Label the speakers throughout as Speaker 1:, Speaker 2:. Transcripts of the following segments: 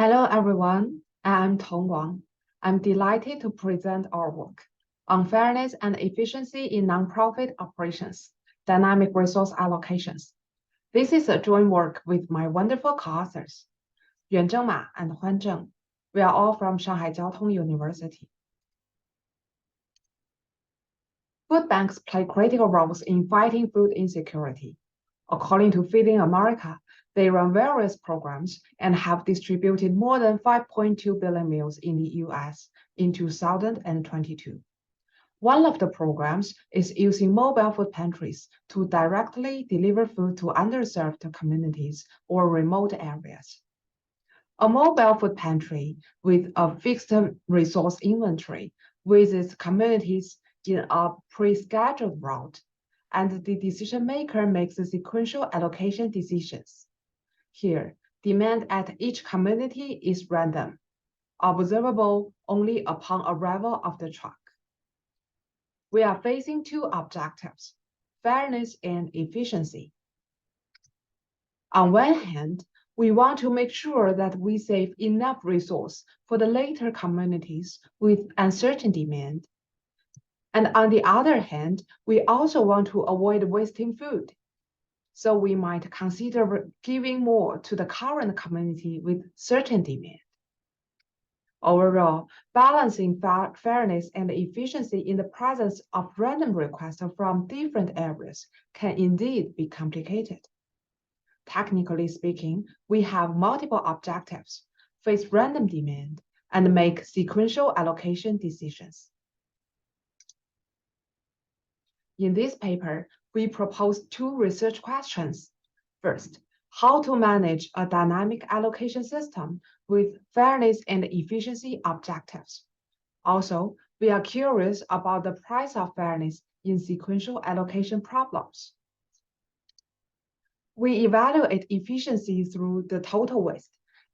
Speaker 1: Hello, everyone. I'm Tong Wang. I'm delighted to present our work on fairness and efficiency in nonprofit operations, dynamic resource allocations. This is a joint work with my wonderful co-authors, Yuanzheng Ma and Huan Zheng. We are all from Shanghai Jiao Tong University. Food banks play critical roles in fighting food insecurity. According to Feeding America, they run various programs and have distributed more than 5.2 billion meals in the US in 2022. One of the programs is using mobile food pantries to directly deliver food to underserved communities or remote areas. A mobile food pantry with a fixed resource inventory visits communities in a pre-scheduled route, and the decision maker makes the sequential allocation decisions. Here, demand at each community is random, observable only upon arrival of the truck. We are facing two objectives, fairness and efficiency. On one hand, we want to make sure that we save enough resource for the later communities with uncertain demand. And on the other hand, we also want to avoid wasting food. So we might consider giving more to the current community with certain demand. Overall, balancing fairness and efficiency in the presence of random requests from different areas can indeed be complicated. Technically speaking, we have multiple objectives, face random demand, and make sequential allocation decisions. In this paper, we propose two research questions. First, how to manage a dynamic allocation system with fairness and efficiency objectives. Also, we are curious about the price of fairness in sequential allocation problems. We evaluate efficiency through the total waste,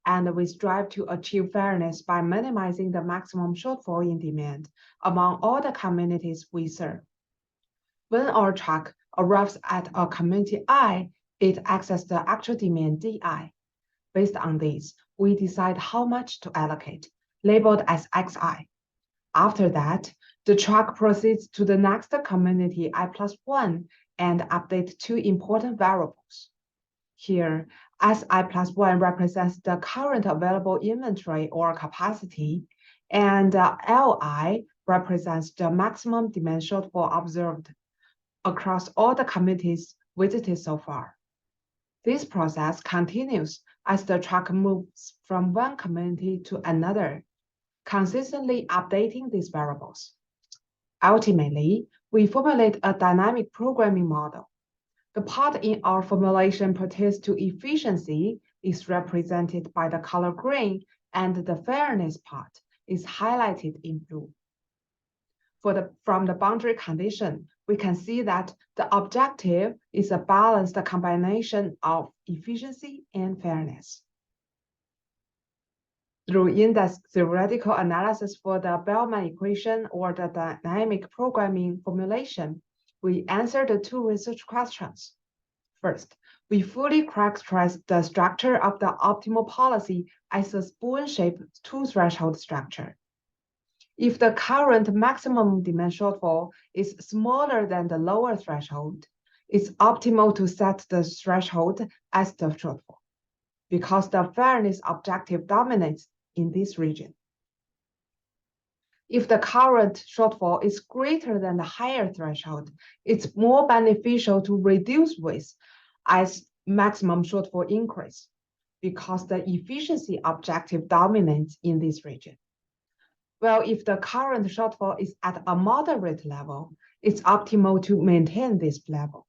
Speaker 1: and we strive to achieve fairness by minimizing the maximum shortfall in demand among all the communities we serve. When our truck arrives at a community I, it accesses the actual demand DI. Based on this, we decide how much to allocate, labeled as XI. After that, the truck proceeds to the next community I+1 and updates two important variables. Here, SI+1 represents the current available inventory or capacity, and LI represents the maximum demand shortfall observed across all the communities visited so far. This process continues as the truck moves from one community to another, consistently updating these variables. Ultimately, we formulate a dynamic programming model. The part in our formulation pertains to efficiency is represented by the color green, and the fairness part is highlighted in blue. From the boundary condition, we can see that the objective is a balanced combination of efficiency and fairness. Through in-depth theoretical analysis for the Bellman equation or the dynamic programming formulation, we answer the two research questions. First, we fully characterize the structure of the optimal policy as a spoon-shaped two-threshold structure. If the current maximum demand shortfall is smaller than the lower threshold, it's optimal to set the threshold as the shortfall, because the fairness objective dominates in this region. If the current shortfall is greater than the higher threshold, it's more beneficial to reduce waste as maximum shortfall increase, because the efficiency objective dominates in this region. Well, if the current shortfall is at a moderate level, it's optimal to maintain this level.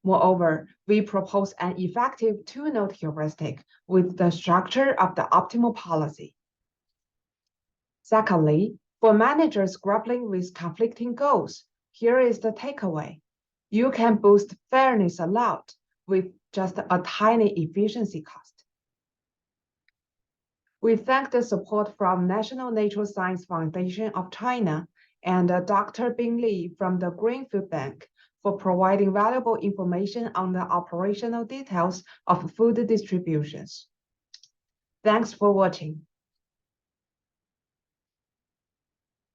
Speaker 1: Moreover, we propose an effective two-node heuristic with the structure of the optimal policy. Secondly, for managers grappling with conflicting goals, here is the takeaway. You can boost fairness a lot with just a tiny efficiency cost. We thank the support from National Natural Science Foundation of China and Dr. Bing Li from the Green Food Bank for providing valuable information on the operational details of food distributions. Thanks for watching.